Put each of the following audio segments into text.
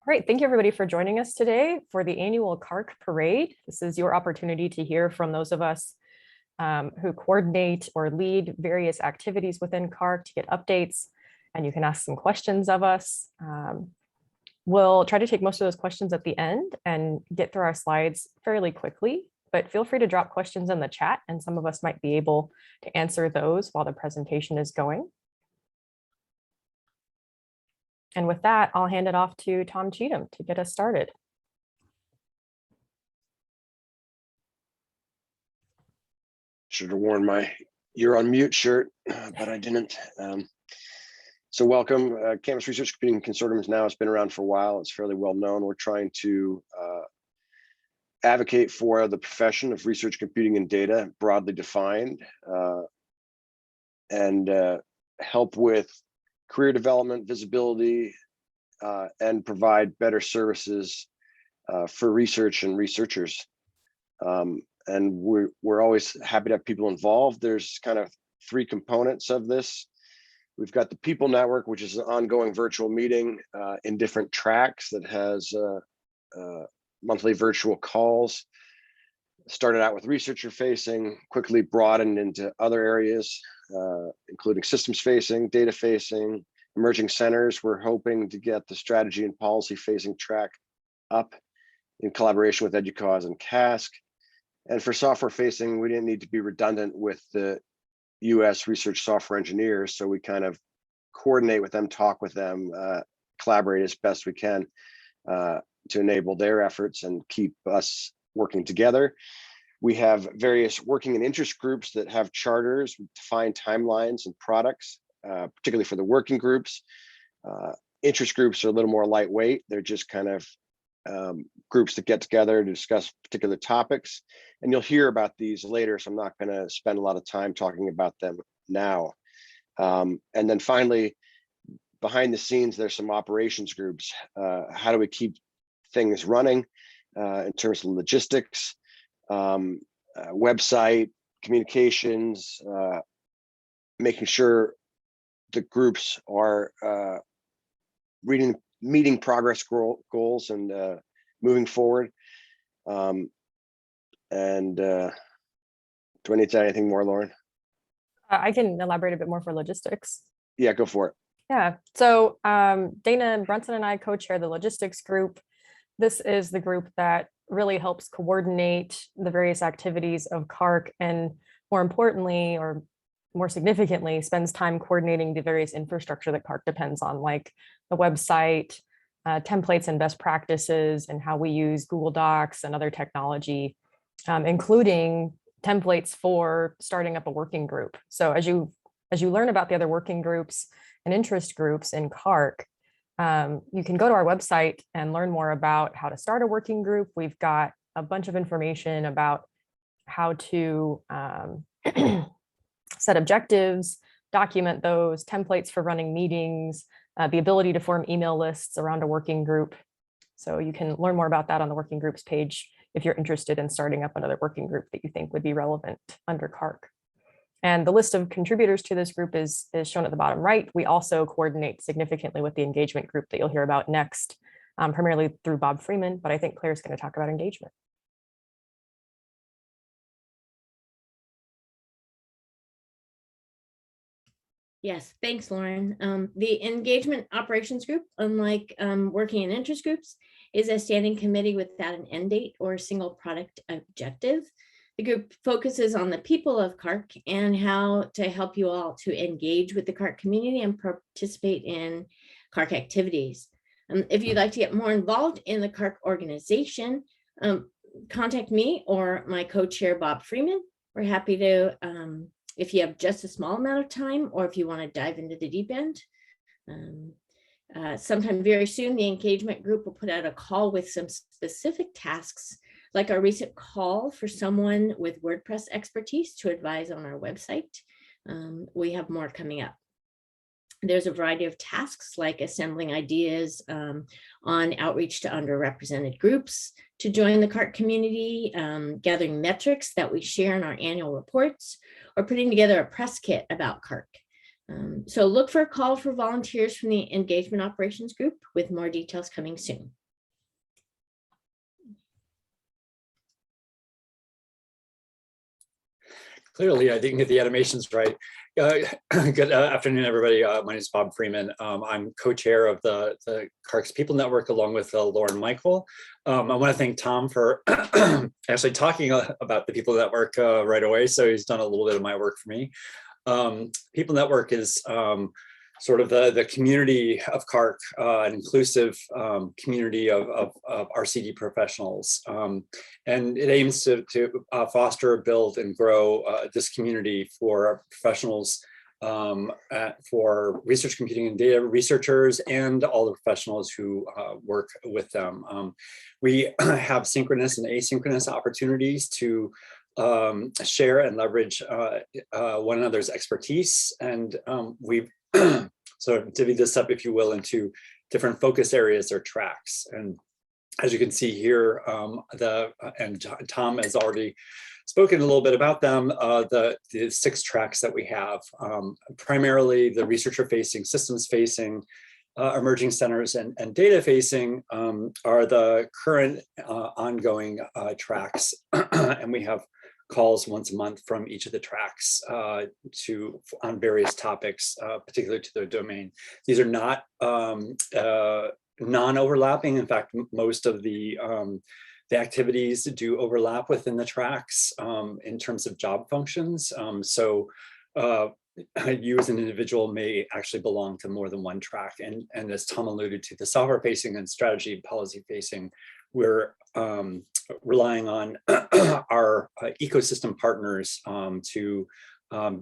Great. Thank you, everybody, for joining us today for the annual CaRC Parade. This is your opportunity to hear from those of us who coordinate or lead various activities within CaRC to get updates, and you can ask some questions of us. We'll try to take most of those questions at the end and get through our slides fairly quickly, but feel free to drop questions in the chat, and some of us might be able to answer those while the presentation is going. And with that, I'll hand it off to Tom Cheatham to get us started. Should have worn my "you're on mute" shirt, but I didn't. So welcome. Campus Research Computing Consortium now has been around for a while. It's fairly well known. We're trying to advocate for the profession of research computing and data, broadly defined, and help with career development, visibility, and provide better services for research and researchers. And we're always happy to have people involved. There's kind of three components of this. We've got the People Network, which is an ongoing virtual meeting in different tracks that has monthly virtual calls. Started out with researcher facing, quickly broadened into other areas, including systems facing, data facing, emerging centers. We're hoping to get the strategy and policy facing track up in collaboration with EDUCAUSE and CASC. And for software facing, we didn't need to be redundant with the US research software engineers. So we kind of coordinate with them, talk with them, collaborate as best we can to enable their efforts and keep us working together. We have various working and interest groups that have charters with defined timelines and products, particularly for the working groups. Interest groups are a little more lightweight. They're just kind of groups that get together to discuss particular topics. And you'll hear about these later, so I'm not going to spend a lot of time talking about them now. And then finally, behind the scenes, there's some operations groups. How do we keep things running in terms of logistics, website, communications, making sure the groups are meeting progress goals and moving forward. Do I need to add anything more, Lauren? I can elaborate a bit more for logistics. Yeah, go for it. Yeah, so Dana Brunson and I co-chair the logistics group. This is the group that really helps coordinate the various activities of CaRC, and more importantly, or more significantly, spends time coordinating the various infrastructure that CaRC depends on, like the website, templates and best practices, and how we use Google Docs and other technology, including templates for starting up a working group. So as you learn about the other working groups and interest groups in CaRC, you can go to our website and learn more about how to start a working group. We've got a bunch of information about how to set objectives, document those, templates for running meetings, the ability to form email lists around a working group. So you can learn more about that on the working groups page if you're interested in starting up another working group that you think would be relevant under CaRC. And the list of contributors to this group is shown at the bottom right. We also coordinate significantly with the engagement group that you'll hear about next, primarily through Bob Freeman, but I think Claire's going to talk about engagement. Yes, thanks, Lauren. The Engagement Operations Group, unlike working in interest groups, is a standing committee without an end date or a single product objective. The group focuses on the people of CaRC and how to help you all to engage with the CaRC community and participate in CaRC activities. If you'd like to get more involved in the CaRC organization, contact me or my co-chair, Bob Freeman. We're happy to, if you have just a small amount of time, or if you want to dive into the deep end. Sometime very soon, the engagement group will put out a call with some specific tasks, like our recent call for someone with WordPress expertise to advise on our website. We have more coming up. There's a variety of tasks like assembling ideas on outreach to underrepresented groups to join the CaRC community, gathering metrics that we share in our annual reports, or putting together a press kit about CaRC. So look for a call for volunteers from the engagement operations group, with more details coming soon. Clearly, I didn't get the animations right. Good afternoon, everybody. My name is Bob Freeman. I'm co-chair of the CaRCC People Network, along with Lauren Michael. I want to thank Tom for actually talking about the People Network right away. So he's done a little bit of my work for me. People Network is sort of the community of CaRC, an inclusive community of RCD professionals. And it aims to foster, build, and grow this community for professionals, for research, computing, and data researchers, and all the professionals who work with them. We have synchronous and asynchronous opportunities to share and leverage one another's expertise, and we've sort of divvy this up, if you will, into different focus areas or tracks. And as you can see here, and Tom has already spoken a little bit about them, the 6 tracks that we have, primarily the researcher-facing, systems-facing, emerging centers, and data-facing are the current ongoing tracks, and we have calls once a month from each of the tracks on various topics, particular to their domain. These are not non-overlapping. In fact, most of the activities do overlap within the tracks in terms of job functions. So you as an individual may actually belong to more than one track. And as Tom alluded to, the software facing and strategy policy facing, we're relying on our ecosystem partners to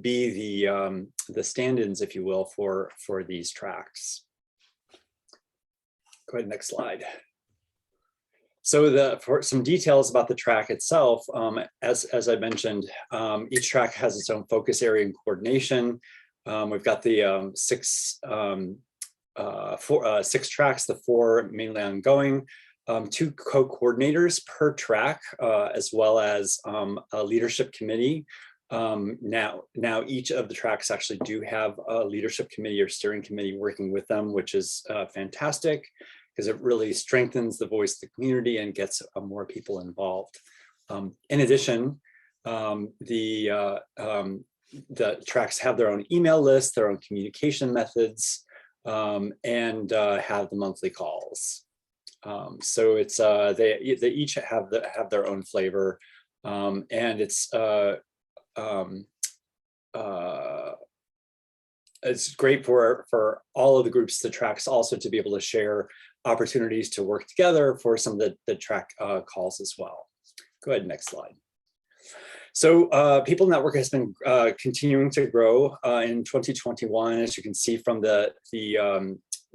be the stand-ins, if you will, for these tracks. Go ahead, next slide. So for some details about the track itself, as I mentioned, each track has its own focus area and coordination. We've got the 6 tracks, the 4 mainly ongoing, 2 co-coordinators per track, as well as a leadership committee. Now each of the tracks actually do have a leadership committee or steering committee working with them, which is fantastic, because it really strengthens the voice of the community and gets more people involved. In addition, the tracks have their own email list, their own communication methods, and have the monthly calls. So it's they each have their own flavor, and it's great for all of the groups, the tracks, also to be able to share opportunities to work together for some of the track calls as well. Go ahead, next slide. So People Network has been continuing to grow in 2021, as you can see from the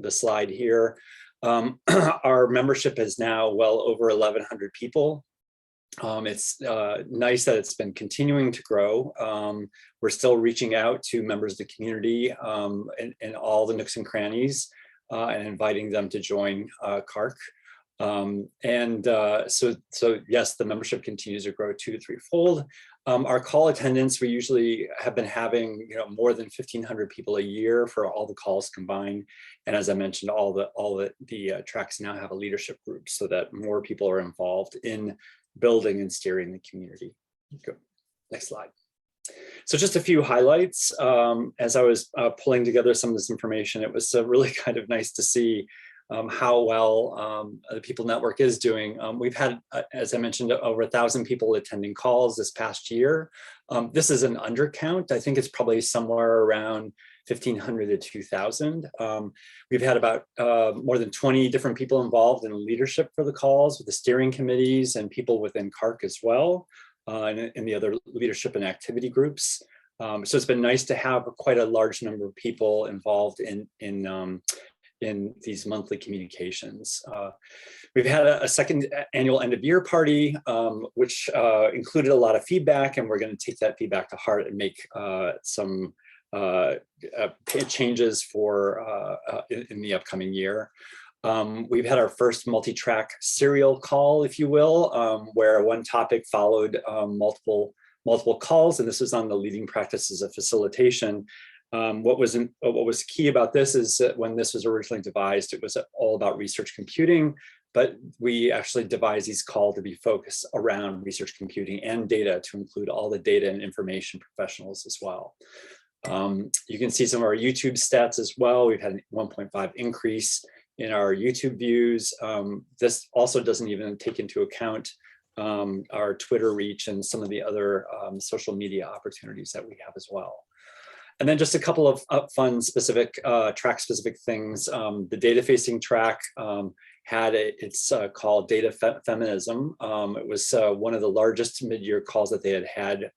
slide here. Our membership is now well over 1,100 people. It's nice that it's been continuing to grow. We're still reaching out to members of the community in all the nooks and crannies and inviting them to join CaRC. So yes, the membership continues to grow 2 to 3-fold. Our call attendance, we usually have been having more than 1,500 people a year for all the calls combined. And as I mentioned, all the tracks now have a leadership group so that more people are involved in building and steering the community. Good. Next slide. So just a few highlights. As I was pulling together some of this information, it was really kind of nice to see how well the People Network is doing. We've had, as I mentioned, over 1,000 people attending calls this past year. This is an undercount. I think it's probably somewhere around 1,500 to 2,000. We've had about more than 20 different people involved in leadership for the calls, with the steering committees and people within CaRC as well, and the other leadership and activity groups. So it's been nice to have quite a large number of people involved in these monthly communications. We've had a second annual end of year party, which included a lot of feedback, and we're going to take that feedback to heart and make some changes for in the upcoming year. We've had our first multi-track serial call, if you will, where one topic followed multiple calls, and this was on the leading practices of facilitation. What was key about this is that when this was originally devised, it was all about research computing, but we actually devised these calls to be focused around research computing and data to include all the data and information professionals as well. You can see some of our YouTube stats as well. We've had a 1.5 increase in our YouTube views. This also doesn't even take into account our Twitter reach and some of the other social media opportunities that we have as well. And then just a couple of fun specific track specific things. The data facing track it's called Data Feminism. It was one of the largest mid-year calls that they had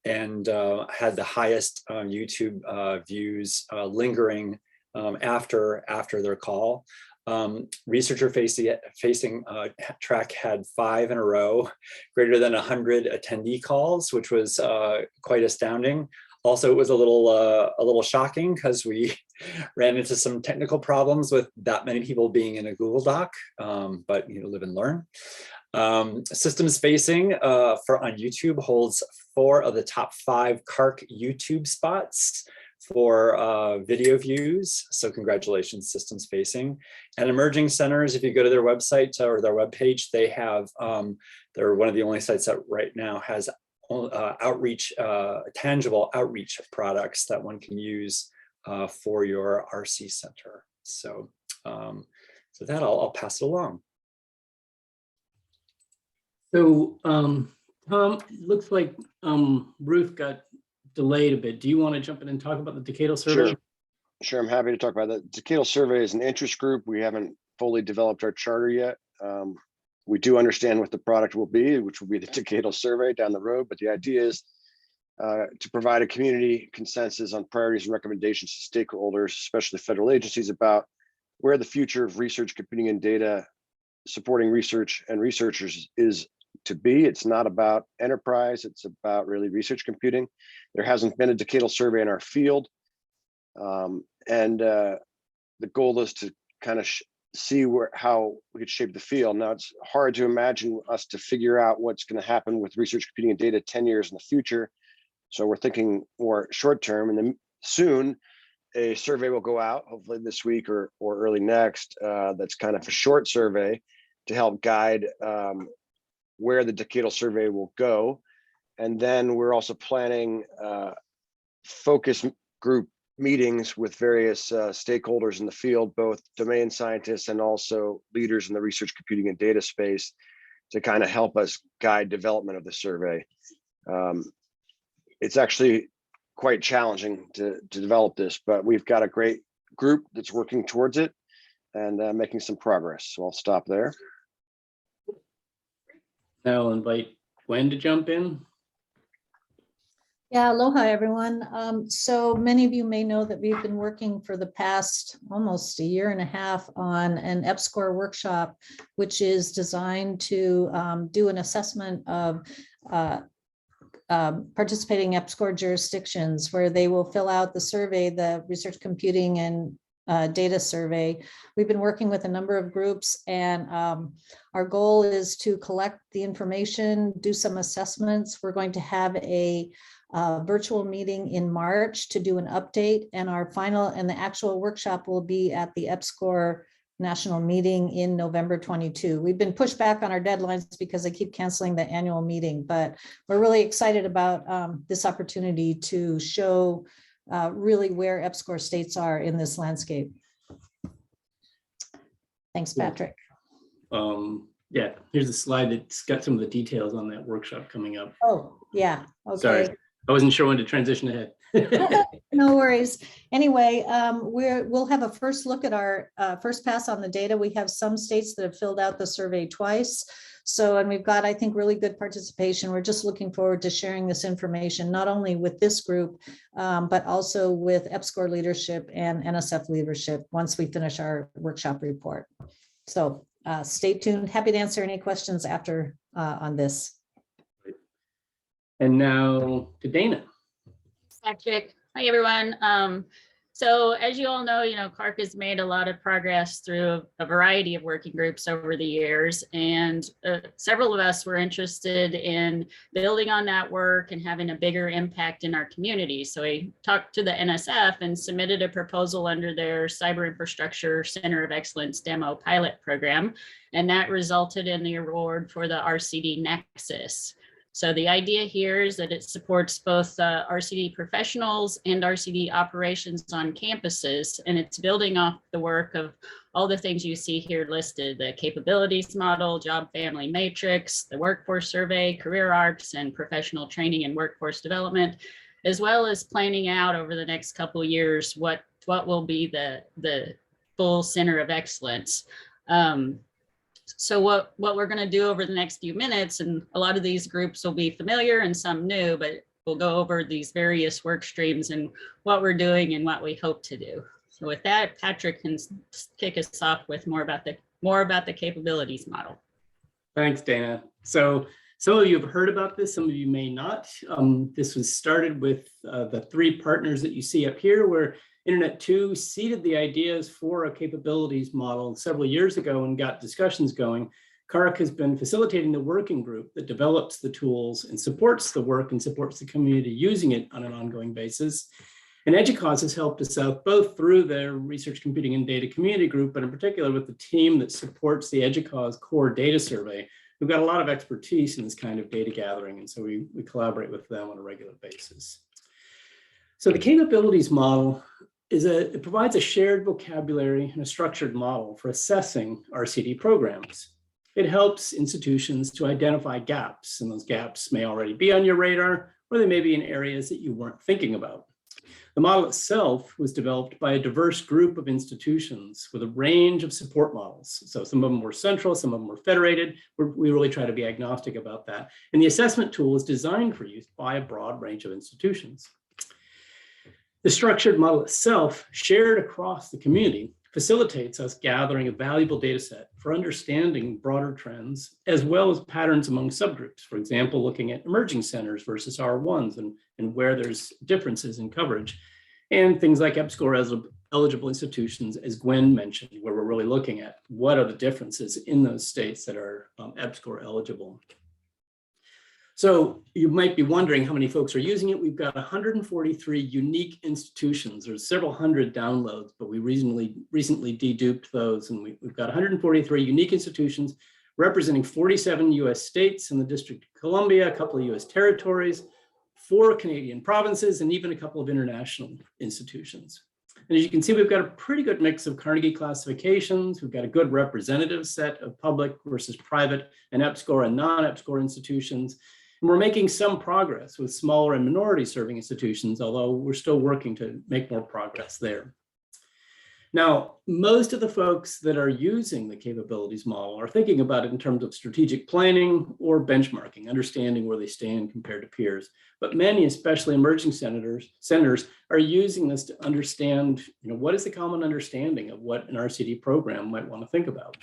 and had the highest YouTube views lingering after their call. Researcher facing track had 5 in a row, greater than 100 attendee calls, which was quite astounding. Also, it was a little shocking because we ran into some technical problems with that many people being in a Google Doc, but live and learn. Systems facing on YouTube holds 4 of the top 5 CARC YouTube spots for video views. So congratulations, systems facing. And emerging centers, if you go to their website or their webpage, they have, they're one of the only sites that right now has tangible outreach products that one can use for your RC center. So, so that I'll pass it along. So, Tom, looks like Ruth got delayed a bit. Do you want to jump in and talk about the Decadal Survey? Sure, I'm happy to talk about that. Decadal Survey is an interest group. We haven't fully developed our charter yet. We do understand what the product will be, which will be the Decadal Survey down the road, but the idea is to provide a community consensus on priorities and recommendations to stakeholders, especially federal agencies, about where the future of research, computing, and data supporting research and researchers is to be. It's not about enterprise, it's about really research computing. There hasn't been a Decadal Survey in our field. The goal is to kind of see how we could shape the field. Now, it's hard to imagine us to figure out what's going to happen with research computing and data 10 years in the future. So we're thinking more short term, and then soon a survey will go out, hopefully this week or early next, that's kind of a short survey to help guide where the Decadal Survey will go. And then we're also planning focus group meetings with various stakeholders in the field, both domain scientists and also leaders in the research computing and data space, to kind of help us guide development of the survey. It's actually quite challenging to develop this, but we've got a great group that's working towards it and making some progress. So I'll stop there. Now I'll invite Gwen to jump in. Yeah, aloha everyone. So many of you may know that we've been working for the past almost a year and a half on an EPSCOR workshop, which is designed to do an assessment of participating EPSCOR jurisdictions, where they will fill out the survey, the research computing and data survey. We've been working with a number of groups, and our goal is to collect the information, do some assessments. We're going to have a virtual meeting in March to do an update, and our final and the actual workshop will be at the EPSCOR national meeting in November 22. We've been pushed back on our deadlines because they keep canceling the annual meeting, but we're really excited about this opportunity to show really where EPSCOR states are in this landscape. Thanks, Patrick. Yeah, here's a slide that's got some of the details on that workshop coming up. Oh, yeah. Okay. Sorry, I wasn't sure when to transition ahead. No worries. Anyway, we'll have a first look at our first pass on the data. We have some states that have filled out the survey twice. So, and we've got, I think, really good participation. We're just looking forward to sharing this information, not only with this group, but also with EPSCOR leadership and NSF leadership once we finish our workshop report. So stay tuned. Happy to answer any questions after on this. And now to Dana. Patrick. Hi, everyone. So as you all know, CARC has made a lot of progress through a variety of working groups over the years. And several of us were interested in building on that work and having a bigger impact in our community. So we talked to the NSF and submitted a proposal under their Cyber Infrastructure Center of Excellence Demo Pilot Program. And that resulted in the award for the RCD Nexus. So the idea here is that it supports both RCD professionals and RCD operations on campuses, and it's building off the work of all the things you see here listed: the capabilities model, job family matrix, the workforce survey, career arcs, and professional training and workforce development, as well as planning out over the next couple of years what will be the full center of excellence. So what we're going to do over the next few minutes, and a lot of these groups will be familiar and some new, but we'll go over these various work streams and what we're doing and what we hope to do. So with that, Patrick can kick us off with more about the capabilities model. Thanks, Dana. So some of you have heard about this, some of you may not. This was started with the 3 partners that you see up here, where Internet2 seeded the ideas for a capabilities model several years ago and got discussions going. CARC has been facilitating the working group that develops the tools and supports the work and supports the community using it on an ongoing basis. And EDUCAUSE has helped us out both through their Research Computing and Data Community Group, but in particular with the team that supports the EDUCAUSE core data survey. We've got a lot of expertise in this kind of data gathering, and so we collaborate with them on a regular basis. So the capabilities model it provides a shared vocabulary and a structured model for assessing RCD programs. It helps institutions to identify gaps, and those gaps may already be on your radar, or they may be in areas that you weren't thinking about. The model itself was developed by a diverse group of institutions with a range of support models. So some of them were central, some of them were federated. We really try to be agnostic about that. And the assessment tool is designed for use by a broad range of institutions. The structured model itself, shared across the community, facilitates us gathering a valuable data set for understanding broader trends, as well as patterns among subgroups. For example, looking at emerging centers versus R1s and where there's differences in coverage, and things like EPSCoR eligible institutions, as Gwen mentioned, where we're really looking at what are the differences in those states that are EPSCoR eligible. So you might be wondering how many folks are using it. We've got 143 unique institutions. There's several hundred downloads, but we recently deduped those, and we've got 143 unique institutions representing 47 US states and the District of Columbia, a couple of US territories, 4 Canadian provinces, and even a couple of international institutions. And as you can see, we've got a pretty good mix of Carnegie classifications. We've got a good representative set of public versus private and EPSCoR and non-EPSCoR institutions. And we're making some progress with smaller and minority serving institutions, although we're still working to make more progress there. Now, most of the folks that are using the capabilities model are thinking about it in terms of strategic planning or benchmarking, understanding where they stand compared to peers. But many, especially emerging centers, are using this to understand, what is the common understanding of what an RCD program might want to think about.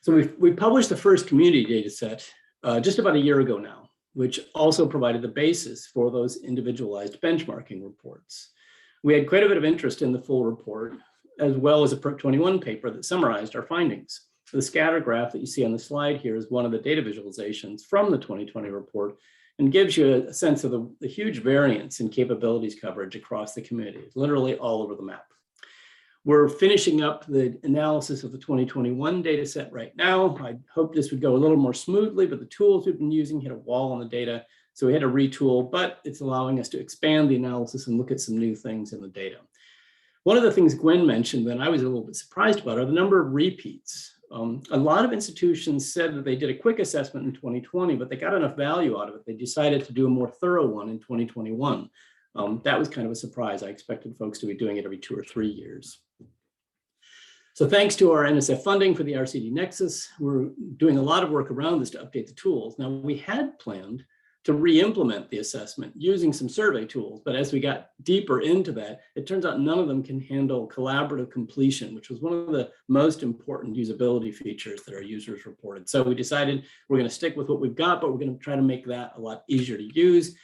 So we published the first community data set just about a year ago now, which also provided the basis for those individualized benchmarking reports. We had quite a bit of interest in the full report, as well as a PERC 21 paper that summarized our findings. The scatter graph that you see on the slide here is one of the data visualizations from the 2020 report and gives you a sense of the huge variance in capabilities coverage across the community, literally all over the map. We're finishing up the analysis of the 2021 data set right now. I hope this would go a little more smoothly, but the tools we've been using hit a wall on the data. So we had to retool, but it's allowing us to expand the analysis and look at some new things in the data. One of the things Gwen mentioned that I was a little bit surprised about are the number of repeats. A lot of institutions said that they did a quick assessment in 2020, but they got enough value out of it. They decided to do a more thorough one in 2021. That was kind of a surprise. I expected folks to be doing it every 2 or 3 years. So thanks to our NSF funding for the RCD Nexus, we're doing a lot of work around this to update the tools. Now, we had planned to re-implement the assessment using some survey tools, but as we got deeper into that, it turns out none of them can handle collaborative completion, which was one of the most important usability features that our users reported. So we decided we're going to stick with what we've got, but we're going to try to make that a lot easier to use.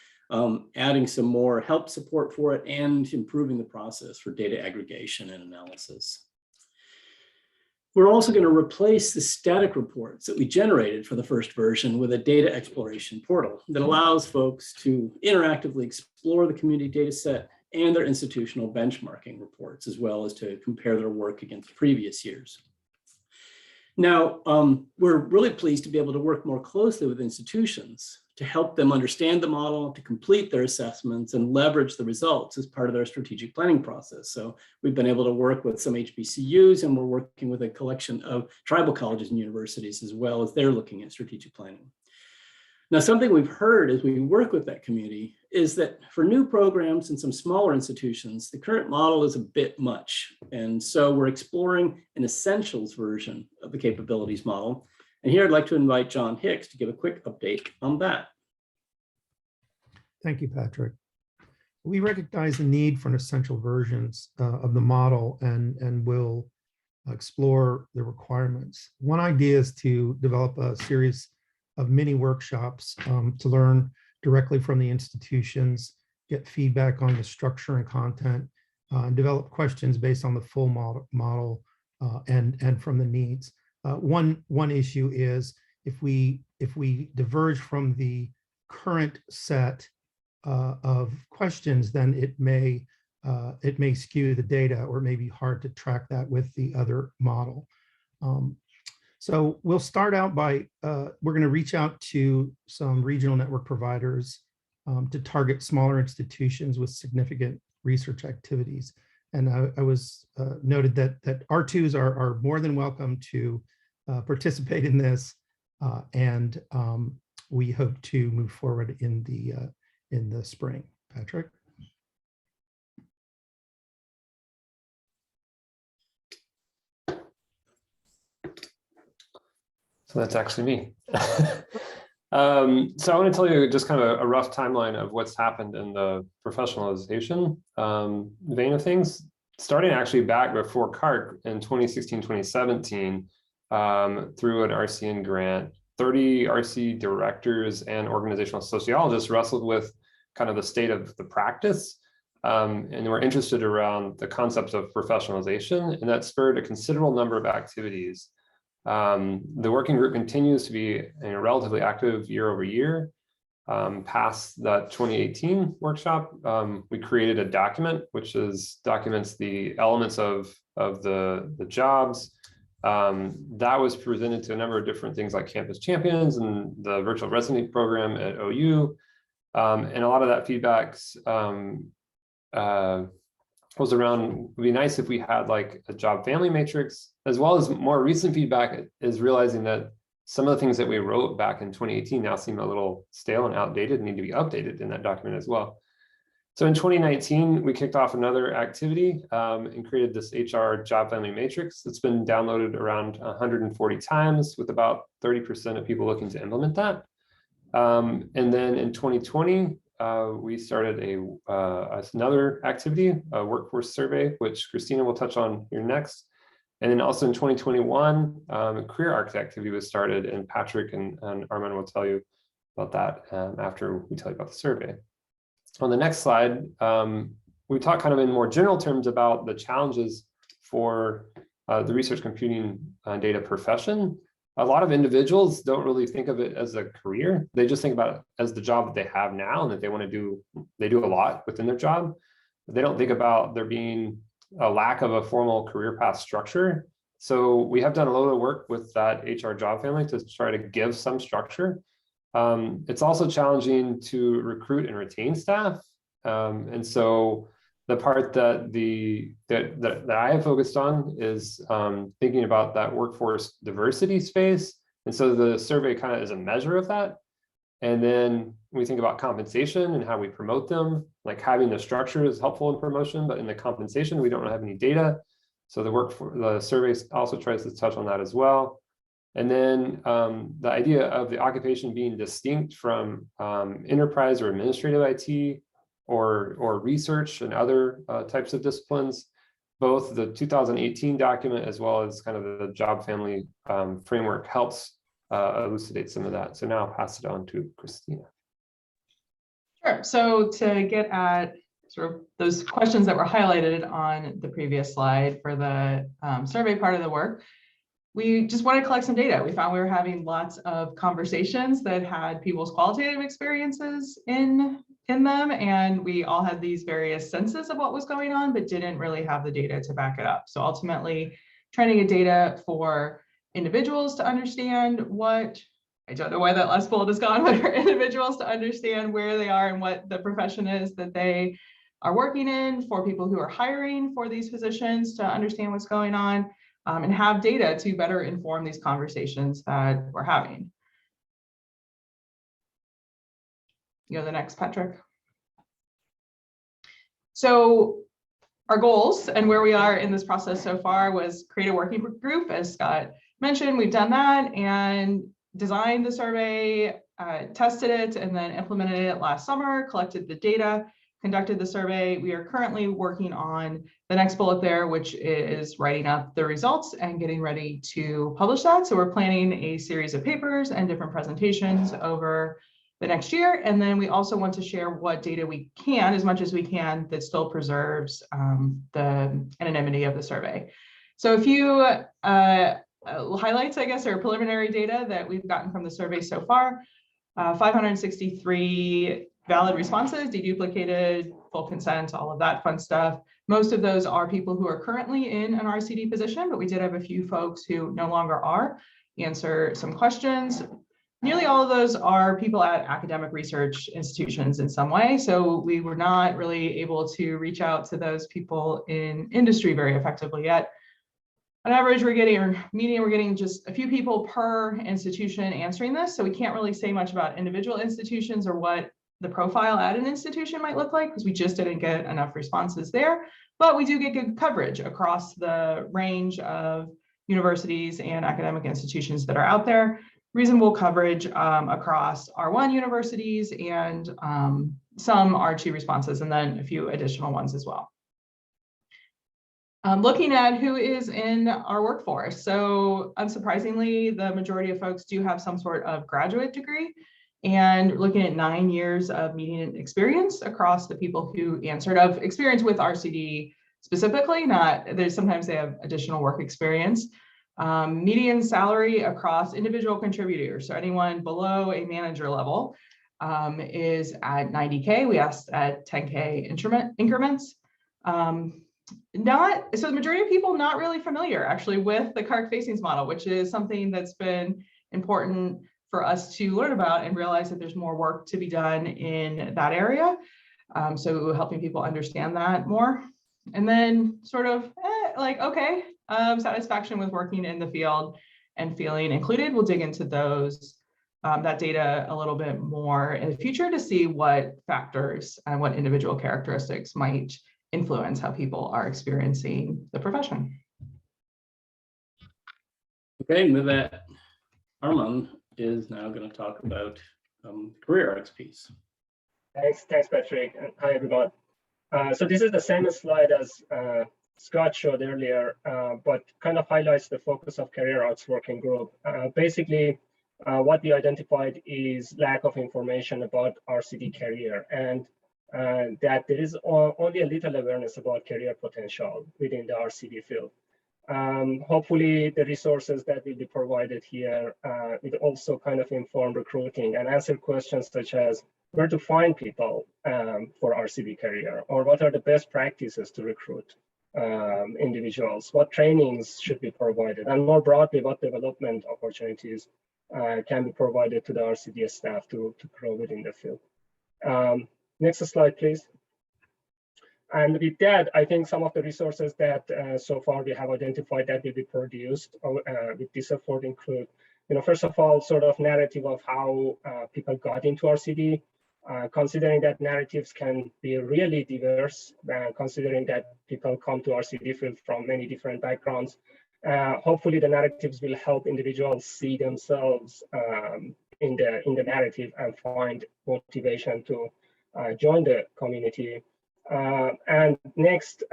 adding some more help support for it and improving the process for data aggregation and analysis. We're also going to replace the static reports that we generated for the first version with a data exploration portal that allows folks to interactively explore the community data set and their institutional benchmarking reports, as well as to compare their work against previous years. Now, we're really pleased to be able to work more closely with institutions to help them understand the model, to complete their assessments and leverage the results as part of their strategic planning process. So we've been able to work with some HBCUs, and we're working with a collection of tribal colleges and universities as well as they're looking at strategic planning. Now, something we've heard as we work with that community is that for new programs and some smaller institutions, the current model is a bit much. And so we're exploring an essentials version of the capabilities model. And here I'd like to invite John Hicks to give a quick update on that. Thank you, Patrick. We recognize the need for an essential versions of the model and will explore the requirements. One idea is to develop a series of mini workshops to learn directly from the institutions, get feedback on the structure and content, and develop questions based on the full model and from the needs. One issue is if we diverge from the current set of questions, then it may skew the data, or it may be hard to track that with the other model. So we'll start out by, we're going to reach out to some regional network providers to target smaller institutions with significant research activities. And I was noted that R2s are more than welcome to participate in this, and we hope to move forward in the spring. Patrick? So that's actually me. So I want to tell you just kind of a rough timeline of what's happened in the professionalization vein of things, starting actually back before CARC in 2016, 2017, through an RCN grant. 30 RC directors and organizational sociologists wrestled with kind of the state of the practice, and were interested around the concepts of professionalization, and that spurred a considerable number of activities. The working group continues to be relatively active year over year. Past the 2018 workshop, we created a document which documents the elements of the jobs. That was presented to a number of different things like Campus Champions and the virtual resident program at OU. And a lot of that feedback was around, it'd be nice if we had like a job family matrix, as well as more recent feedback is realizing that some of the things that we wrote back in 2018 now seem a little stale and outdated and need to be updated in that document as well. So in 2019, we kicked off another activity and created this HR job family matrix. It's been downloaded around 140 times with about 30% of people looking to implement that. And then in 2020, we started another activity, a workforce survey, which Christina will touch on here next. And then also in 2021, a career arc activity was started, and Patrick and Armand will tell you about that after we tell you about the survey. On the next slide, we talk kind of in more general terms about the challenges for the research computing data profession. A lot of individuals don't really think of it as a career. They just think about it as the job that they have now and that they want to do. They do a lot within their job. They don't think about there being a lack of a formal career path structure. So we have done a little work with that HR job family to try to give some structure. It's also challenging to recruit and retain staff. And so the part that I have focused on is thinking about that workforce diversity space. And so the survey kind of is a measure of that. And then we think about compensation and how we promote them, like having the structure is helpful in promotion, but in the compensation, we don't have any data. So the survey also tries to touch on that as well. And then the idea of the occupation being distinct from enterprise or administrative IT or research and other types of disciplines. Both the 2018 document as well as kind of the job family framework helps elucidate some of that. So now I'll pass it on to Christina. Sure. So to get at sort of those questions that were highlighted on the previous slide for the survey part of the work, we just wanted to collect some data. We found we were having lots of conversations that had people's qualitative experiences in them, and we all had these various senses of what was going on, but didn't really have the data to back it up. So ultimately, trying to get data for individuals to understand what, I don't know why that last bullet is gone, but for individuals to understand where they are and what the profession is that they are working in, for people who are hiring for these positions to understand what's going on, and have data to better inform these conversations that we're having. You know, the next, Patrick. So our goals and where we are in this process so far was create a working group. As Scott mentioned, we've done that and designed the survey, tested it, and then implemented it last summer, collected the data, conducted the survey. We are currently working on the next bullet there, which is writing up the results and getting ready to publish that. So we're planning a series of papers and different presentations over the next year. And then we also want to share what data we can, as much as we can, that still preserves the anonymity of the survey. So a few highlights, I guess, or preliminary data that we've gotten from the survey so far. 563 valid responses, deduplicated, full consent, all of that fun stuff. Most of those are people who are currently in an RCD position, but we did have a few folks who no longer are, answer some questions. Nearly all of those are people at academic research institutions in some way. So we were not really able to reach out to those people in industry very effectively yet. On average, we're getting just a few people per institution answering this. So we can't really say much about individual institutions or what the profile at an institution might look like, because we just didn't get enough responses there. But we do get good coverage across the range of universities and academic institutions that are out there. Reasonable coverage across R1 universities and some R2 responses, and then a few additional ones as well. Looking at who is in our workforce. So unsurprisingly, the majority of folks do have some sort of graduate degree, and looking at 9 years of median experience across the people who answered, of experience with RCD specifically, sometimes they have additional work experience. Median salary across individual contributors, so anyone below a manager level, is at 90K. We asked at 10K increments. So the majority of people not really familiar actually with the CARC facings model, which is something that's been important for us to learn about and realize that there's more work to be done in that area. So helping people understand that more. And then sort of satisfaction with working in the field and feeling included. We'll dig into those, that data a little bit more in the future to see what factors and what individual characteristics might influence how people are experiencing the profession. Okay, with that, Armand is now going to talk about career arcs piece. Thanks, Patrick. And hi, everyone. So this is the same slide as Scott showed earlier, but kind of highlights the focus of Career Arcs Working Group. Basically, what we identified is lack of information about RCD career, and that there is only a little awareness about career potential within the RCD field. Hopefully, the resources that will be provided here will also kind of inform recruiting and answer questions such as where to find people for RCD career, or what are the best practices to recruit individuals, what trainings should be provided, and more broadly, what development opportunities can be provided to the RCD staff to grow within the field. Next slide, please. And with that, I think some of the resources that so far we have identified that will be produced with this effort include, first of all, sort of narrative of how people got into RCD, considering that narratives can be really diverse, considering that people come to RCD field from many different backgrounds. Hopefully the narratives will help individuals see themselves in the narrative and find motivation to join the community. And next,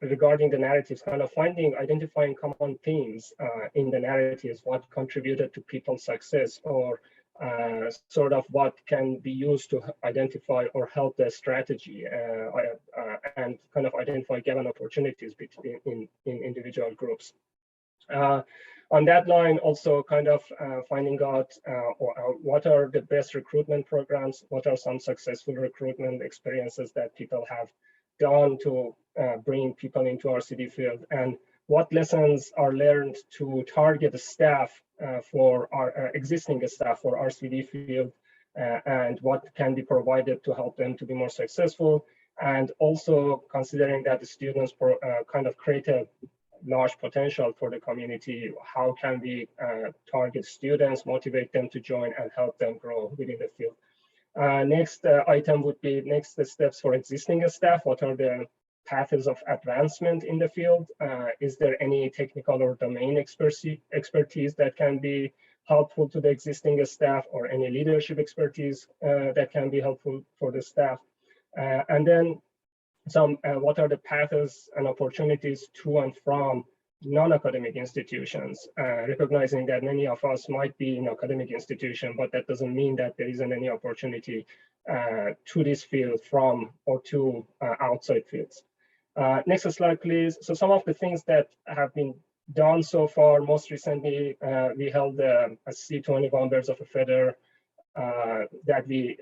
regarding the narratives, kind of identifying common themes in the narratives, what contributed to people's success or sort of what can be used to identify or help the strategy and kind of identify given opportunities between in individual groups. On that line, also kind of finding out what are the best recruitment programs, what are some successful recruitment experiences that people have done to bring people into RCD field, and what lessons are learned to target the staff for our existing staff for RCD field, and what can be provided to help them to be more successful. And also considering that the students kind of create a large potential for the community, how can we target students, motivate them to join and help them grow within the field. Next item would be next steps for existing staff. What are the paths of advancement in the field? Is there any technical or domain expertise that can be helpful to the existing staff, or any leadership expertise that can be helpful for the staff? And then what are the paths and opportunities to and from non-academic institutions, recognizing that many of us might be in academic institution, but that doesn't mean that there isn't any opportunity to this field from or to outside fields. Next slide, please. So some of the things that have been done so far, most recently, we held a C21 Birds of a Feather that we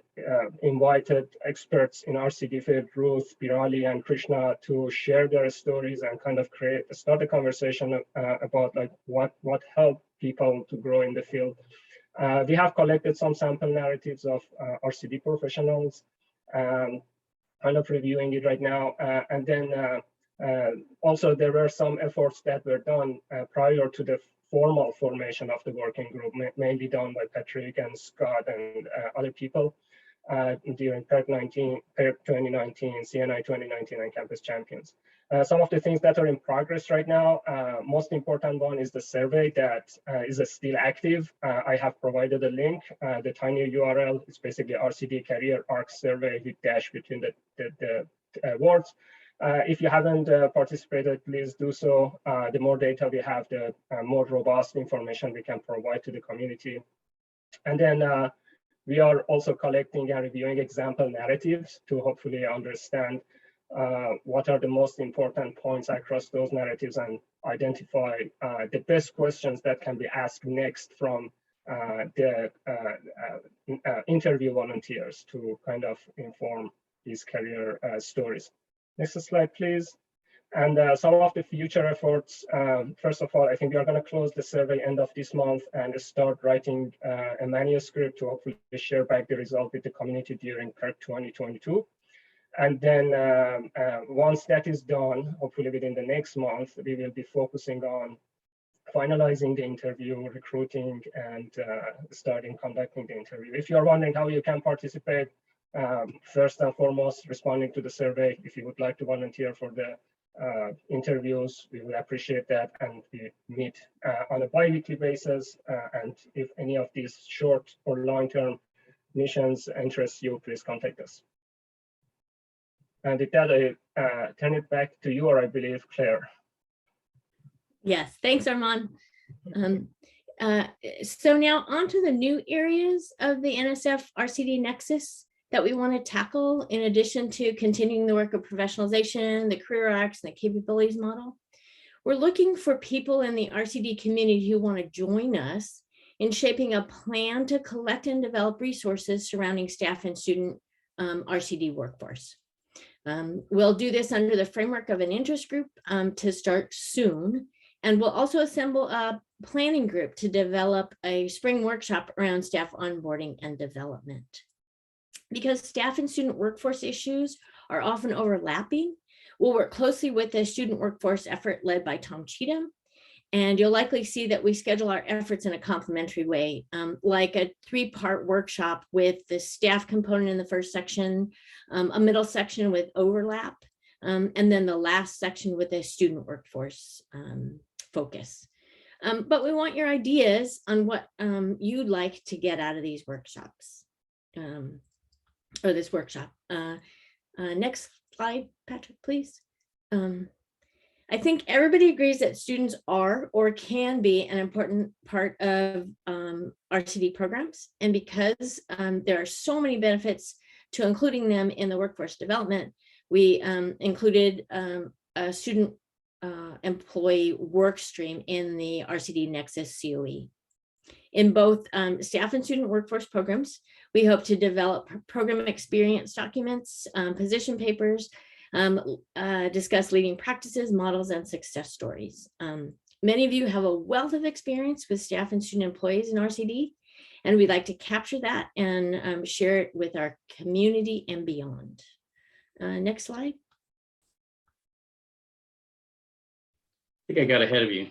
invited experts in RCD field, Ruth, Birali, and Krishna, to share their stories and kind of start a conversation about like what helped people to grow in the field. We have collected some sample narratives of RCD professionals, kind of reviewing it right now. And then also there were some efforts that were done prior to the formal formation of the working group, mainly done by Patrick and Scott and other people during PERC 2019, CNI 2019, and Campus Champions. Some of the things that are in progress right now, most important one is the survey that is still active. I have provided a link. The tiny URL is basically RCD Career Arc Survey with dash between the words. If you haven't participated, please do so. The more data we have, the more robust information we can provide to the community. And then we are also collecting and reviewing example narratives to hopefully understand what are the most important points across those narratives and identify the best questions that can be asked next from the interview volunteers to kind of inform these career stories. Next slide, please. And some of the future efforts, first of all, I think we are going to close the survey end of this month and start writing a manuscript to hopefully share back the result with the community during PERC 2022. And then once that is done, hopefully within the next month, we will be focusing on finalizing the interview, recruiting, and starting conducting the interview. If you're wondering how you can participate, first and foremost, responding to the survey. If you would like to volunteer for the interviews, we would appreciate that, and we meet on a bi-weekly basis. And if any of these short or long-term missions interest you, please contact us. And with that, I turn it back to you, or I believe Claire. Yes, thanks, Armand. So now on to the new areas of the NSF RCD Nexus that we want to tackle, in addition to continuing the work of professionalization, the career arcs, and the capabilities model. We're looking for people in the RCD community who want to join us in shaping a plan to collect and develop resources surrounding staff and student RCD workforce. We'll do this under the framework of an interest group to start soon. And we'll also assemble a planning group to develop a spring workshop around staff onboarding and development. Because staff and student workforce issues are often overlapping, we'll work closely with the student workforce effort led by Tom Cheatham. And you'll likely see that we schedule our efforts in a complementary way, like a 3-part workshop with the staff component in the first section, a middle section with overlap, and then the last section with a student workforce focus. But we want your ideas on what you'd like to get out of these workshops. Or this workshop. Next slide, Patrick, please. I think everybody agrees that students are or can be an important part of RCD programs. And because there are so many benefits to including them in the workforce development, we included a student employee work stream in the RCD Nexus COE. In both staff and student workforce programs, we hope to develop program experience documents, position papers, discuss leading practices, models, and success stories. Many of you have a wealth of experience with staff and student employees in RCD, and we'd like to capture that and share it with our community and beyond. Next slide. I think I got ahead of you.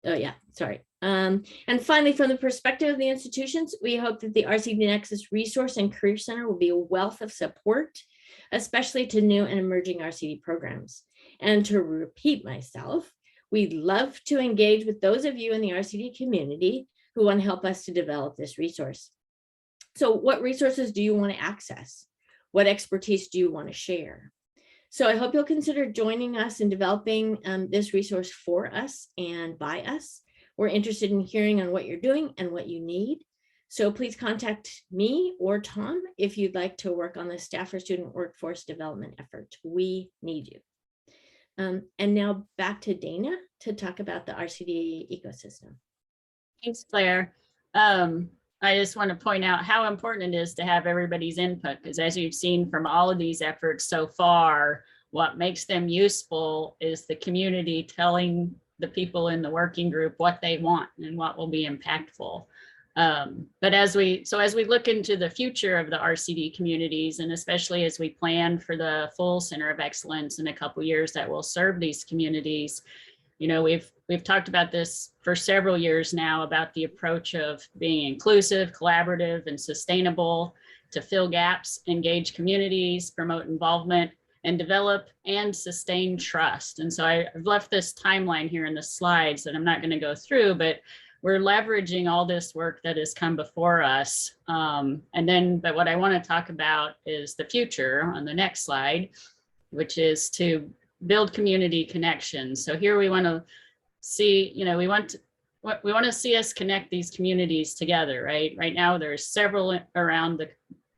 Oh yeah, sorry. And finally, from the perspective of the institutions, we hope that the RCD Nexus Resource and Career Center will be a wealth of support, especially to new and emerging RCD programs. And to repeat myself, we'd love to engage with those of you in the RCD community who want to help us to develop this resource. So what resources do you want to access? What expertise do you want to share? So I hope you'll consider joining us in developing this resource for us and by us. We're interested in hearing on what you're doing and what you need. So please contact me or Tom if you'd like to work on the staff or student workforce development effort. We need you. And now back to Dana to talk about the RCD ecosystem. Thanks, Claire. I just want to point out how important it is to have everybody's input, because as you've seen from all of these efforts so far, what makes them useful is the community telling the people in the working group what they want and what will be impactful. But as we look into the future of the RCD communities, and especially as we plan for the full Center of Excellence in a couple of years that will serve these communities, you know, we've talked about this for several years now about the approach of being inclusive, collaborative, and sustainable to fill gaps, engage communities, promote involvement, and develop and sustain trust. And so I've left this timeline here in the slides that I'm not going to go through, but we're leveraging all this work that has come before us. But what I want to talk about is the future on the next slide, which is to build community connections. So here we want to see, you know, we want to see us connect these communities together, right? Right now, there's several around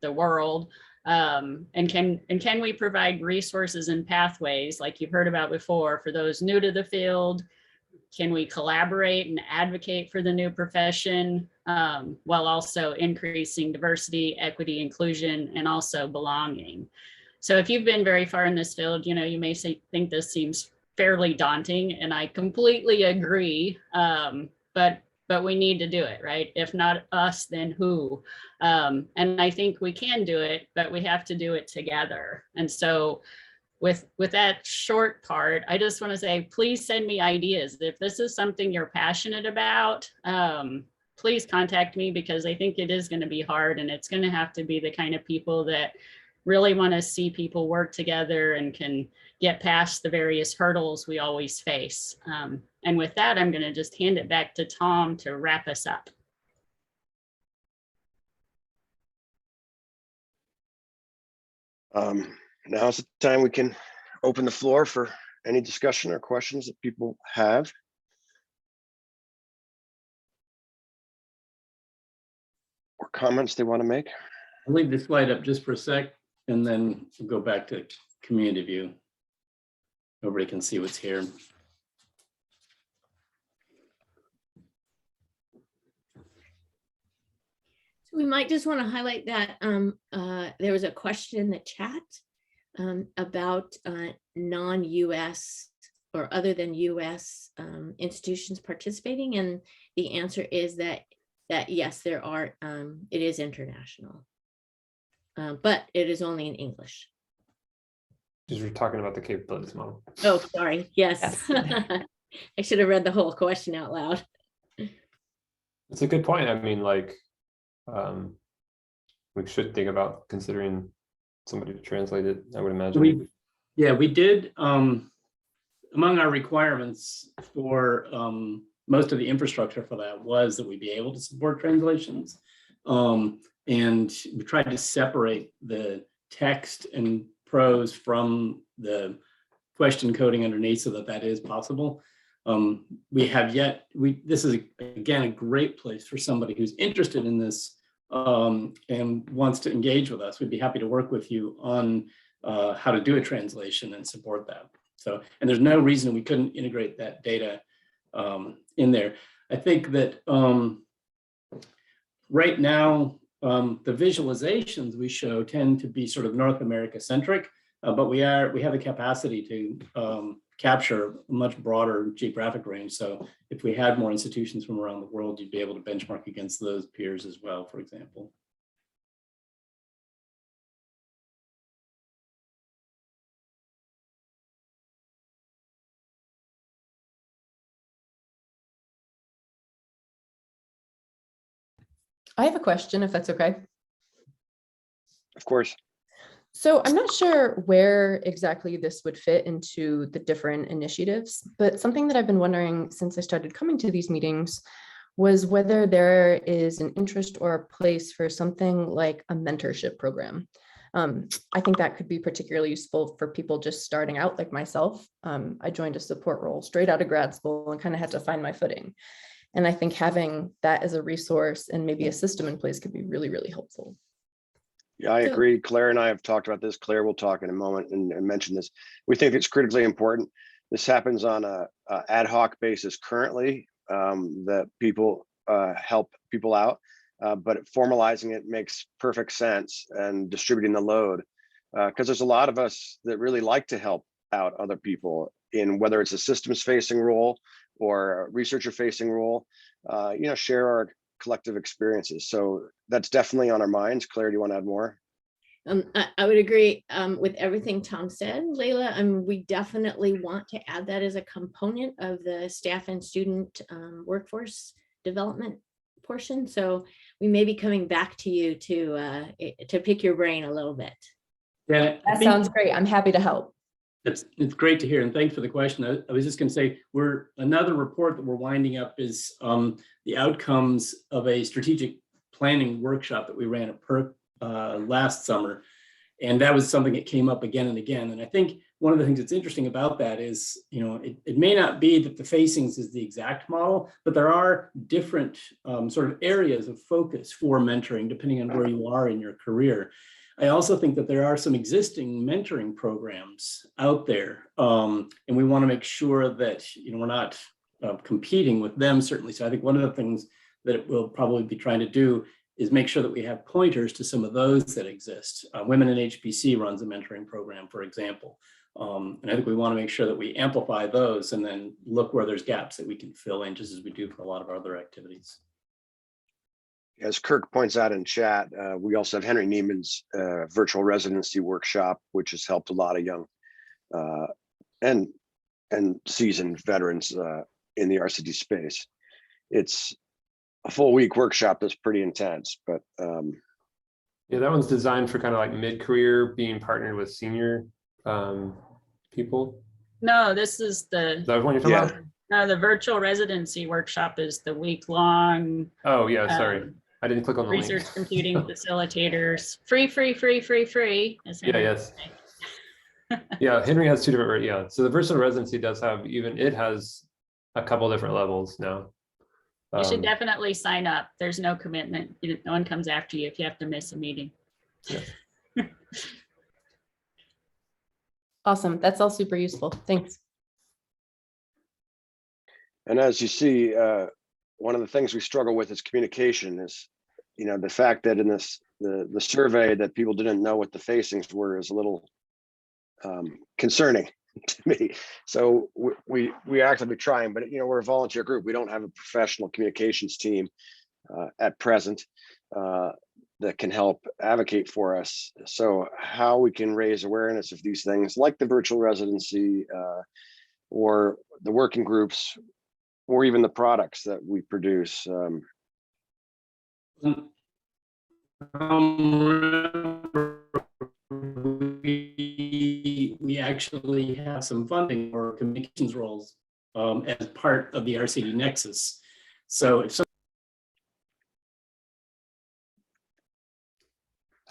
the world. And can we provide resources and pathways like you've heard about before for those new to the field? Can we collaborate and advocate for the new profession while also increasing diversity, equity, inclusion, and also belonging? So if you've been very far in this field, you know, you may think this seems fairly daunting, and I completely agree. But we need to do it, right? If not us, then who? And I think we can do it, but we have to do it together. And so with that short part, I just want to say, please send me ideas. If this is something you're passionate about, please contact me, because I think it is going to be hard, and it's going to have to be the kind of people that really want to see people work together and can get past the various hurdles we always face. And with that, I'm going to just hand it back to Tom to wrap us up. Now's the time we can open the floor for any discussion or questions that people have. Or comments they want to make. I'll leave this slide up just for a sec, and then we'll go back to community view. Nobody can see what's here. So we might just want to highlight that there was a question in the chat about non-US or other than US institutions participating, and the answer is that yes, there are. It is international, but it is only in English. Just we're talking about the capabilities model. Oh, sorry. Yes. Yes. I should have read the whole question out loud. It's a good point. I mean, like, we should think about considering somebody to translate it, I would imagine. We did, among our requirements for most of the infrastructure for that was that we be able to support translations. And we tried to separate the text and prose from the question coding underneath so that that is possible. This is again a great place for somebody who's interested in this and wants to engage with us. We'd be happy to work with you on how to do a translation and support that. So, and there's no reason we couldn't integrate that data in there. I think that right now, the visualizations we show tend to be sort of North America centric, but we have the capacity to capture a much broader geographic range. So if we had more institutions from around the world, you'd be able to benchmark against those peers as well, for example. I have a question, if that's okay. Of course. So I'm not sure where exactly this would fit into the different initiatives, but something that I've been wondering since I started coming to these meetings was whether there is an interest or a place for something like a mentorship program. I think that could be particularly useful for people just starting out like myself. I joined a support role straight out of grad school and kind of had to find my footing. And I think having that as a resource and maybe a system in place could be really, really helpful. Yeah, I agree. Claire and I have talked about this. Claire will talk in a moment and mention this. We think it's critically important. This happens on a ad hoc basis currently, that people help people out, but formalizing it makes perfect sense and distributing the load, because there's a lot of us that really like to help out other people in whether it's a systems facing role or a researcher facing role, share our collective experiences. So that's definitely on our minds. Claire, do you want to add more? I would agree with everything Tom said, Layla. We definitely want to add that as a component of the staff and student workforce development portion. So we may be coming back to you to pick your brain a little bit. Yeah, That sounds great. I'm happy to help. It's great to hear, and thanks for the question. I was just going to say, another report that we're winding up is the outcomes of a strategic planning workshop that we ran at PERC last summer, and that was something that came up again and again. And I think one of the things that's interesting about that is, it may not be that the facings is the exact model, but there are different sort of areas of focus for mentoring depending on where you are in your career. I also think that there are some existing mentoring programs out there, and we want to make sure that we're not competing with them, certainly. So I think one of the things that we'll probably be trying to do is make sure that we have pointers to some of those that exist. Women in HPC runs a mentoring program, for example. And I think we want to make sure that we amplify those and then look where there's gaps that we can fill in, just as we do for a lot of our other activities. As Kirk points out in chat, we also have Henry Neiman's virtual residency workshop, which has helped a lot of young and seasoned veterans in the RCD space. It's a full week workshop that's pretty intense, but yeah, that one's designed for kind of like mid-career, being partnered with senior people. No, this is Is that one you're talking about? No, the virtual residency workshop is the week-long. Oh yeah, sorry. I didn't click on the research link. computing facilitators. Free. Yeah, yes. Yeah, Henry has two different, yeah. So the virtual residency does have, it has a couple different levels now. You should definitely sign up. There's no commitment. No one comes after you if you have to miss a meeting. Yeah. Awesome. That's all super useful. Thanks. And as you see, one of the things we struggle with is communication. Is the fact that in the survey that people didn't know what the facings were is a little concerning to me. So we actively trying, but we're a volunteer group. We don't have a professional communications team at present that can help advocate for us. So how we can raise awareness of these things, like the virtual residency or the working groups, or even the products that we produce. We actually have some funding for communications roles as part of the RCD Nexus. So if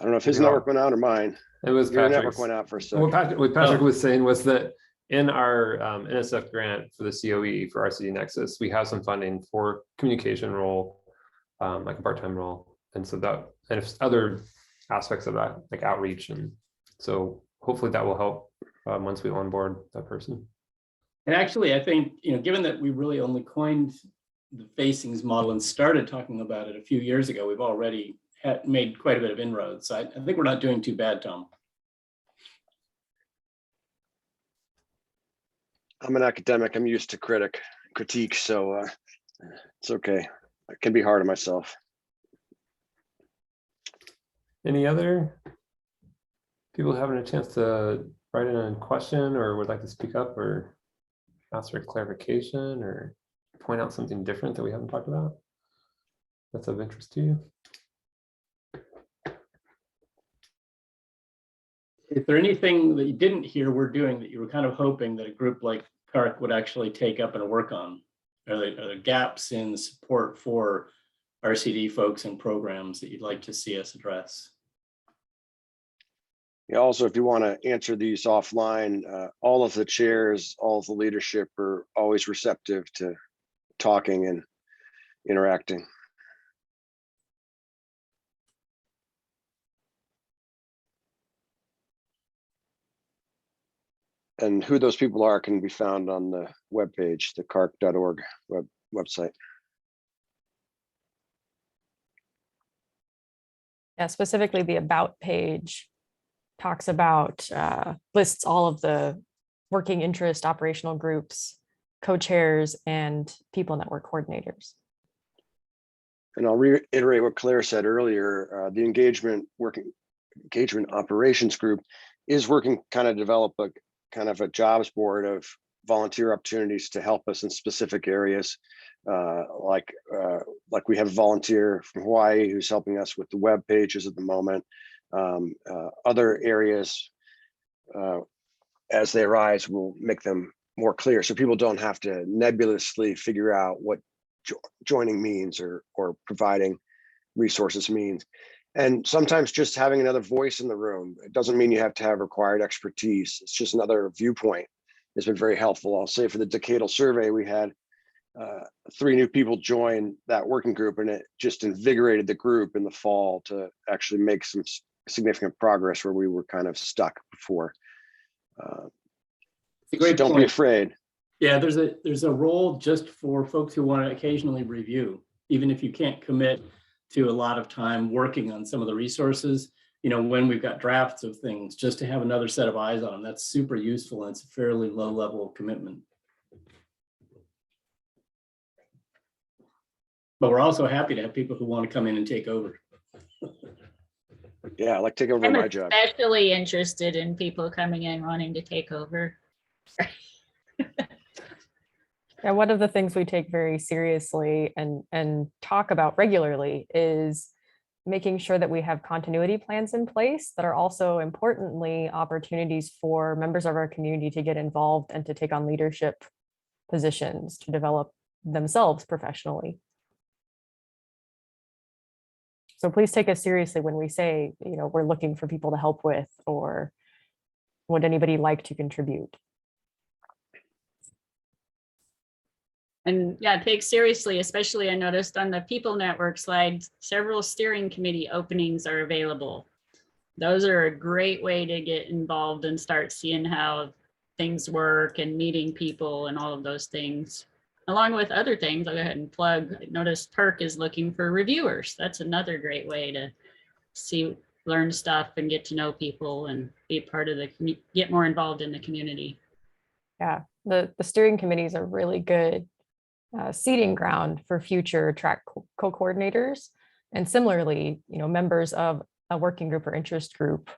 I don't know if his network went out or mine. It was Your Patrick's. network went out for a second. What Patrick was saying was that in our NSF grant for the COE for RCD Nexus, we have some funding for communication role, like a part-time role. And so that, and if other aspects of that, like outreach. And so hopefully that will help once we onboard that person. And actually, I think, given that we really only coined the facings model and started talking about it a few years ago, we've already made quite a bit of inroads. So I think we're not doing too bad, Tom. I'm an academic. I'm used to critique, so it's okay. I can be hard on myself. Any other people having a chance to write in a question or would like to speak up or ask for clarification or point out something different that we haven't talked about that's of interest to you? Is there anything that you didn't hear we're doing that you were kind of hoping that a group like CARC would actually take up and work on? Are there gaps in support for RCD folks and programs that you'd like to see us address? Yeah, also, if you want to answer these offline, all of the chairs, all of the leadership are always receptive to talking and interacting. And who those people are can be found on the webpage, the carc.org website. Yeah, specifically the About page talks about, lists all of the working interest operational groups, co-chairs, and people network coordinators. And I'll reiterate what Claire said earlier, the engagement operations group is working kind of develop a kind of a jobs board of volunteer opportunities to help us in specific areas. Like we have a volunteer from Hawaii who's helping us with the web pages at the moment. Other areas, as they arise, we'll make them more clear so people don't have to nebulously figure out what joining means or providing resources means. And sometimes just having another voice in the room, it doesn't mean you have to have required expertise. It's just another viewpoint. Has been very helpful. I'll say for the Decadal Survey, we had 3 new people join that working group, and it just invigorated the group in the fall to actually make some significant progress where we were kind of stuck before. So don't be afraid. Yeah, there's a role just for folks who want to occasionally review, even if you can't commit to a lot of time working on some of the resources. When we've got drafts of things, just to have another set of eyes on them, that's super useful, and it's a fairly low level of commitment. But we're also happy to have people who want to come in and take over. Yeah, I like take over I'm my job. especially interested in people coming in wanting to take over. Yeah, one of the things we take very seriously and talk about regularly is making sure that we have continuity plans in place that are also importantly opportunities for members of our community to get involved and to take on leadership positions to develop themselves professionally. So please take us seriously when we say, we're looking for people to help with, or would anybody like to contribute? And yeah, take seriously, especially I noticed on the People Network slide, several steering committee openings are available. Those are a great way to get involved and start seeing how things work and meeting people and all of those things. Along with other things, I'll go ahead and plug. I noticed PERC is looking for reviewers. That's another great way to learn stuff and get to know people and be part of get more involved in the community. Yeah, the steering committees are really good seeding ground for future track co-coordinators. And similarly, members of a working group or interest group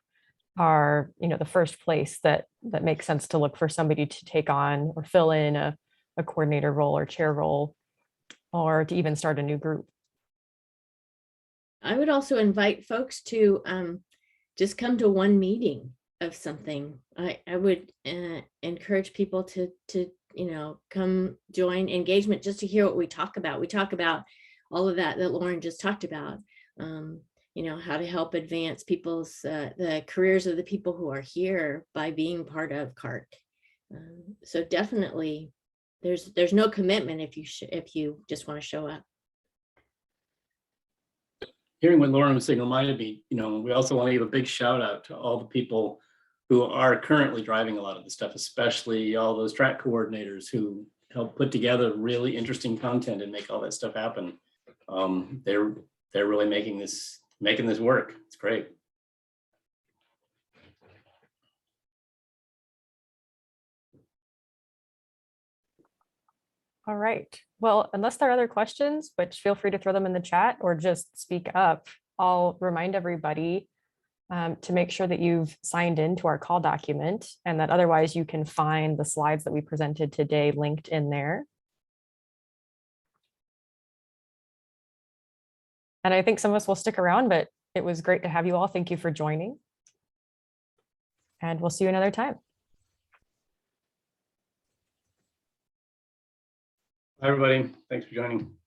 are, the first place that makes sense to look for somebody to take on or fill in a coordinator role or chair role, or to even start a new group. I would also invite folks to just come to one meeting of something. I would encourage people to come join engagement just to hear what we talk about. We talk about all of that Lauren just talked about, how to help advance people's, the careers of the people who are here by being part of CARC. So definitely, there's no commitment if you just want to show up. Hearing what Lauren was saying reminded me, we also want to give a big shout out to all the people who are currently driving a lot of the stuff, especially all those track coordinators who help put together really interesting content and make all that stuff happen. They're really making this work. It's great. All right. Well, unless there are other questions, which feel free to throw them in the chat or just speak up, I'll remind everybody to make sure that you've signed into our call document and that otherwise you can find the slides that we presented today linked in there. And I think some of us will stick around, but it was great to have you all. Thank you for joining. And we'll see you another time. Hi, everybody. Thanks for joining.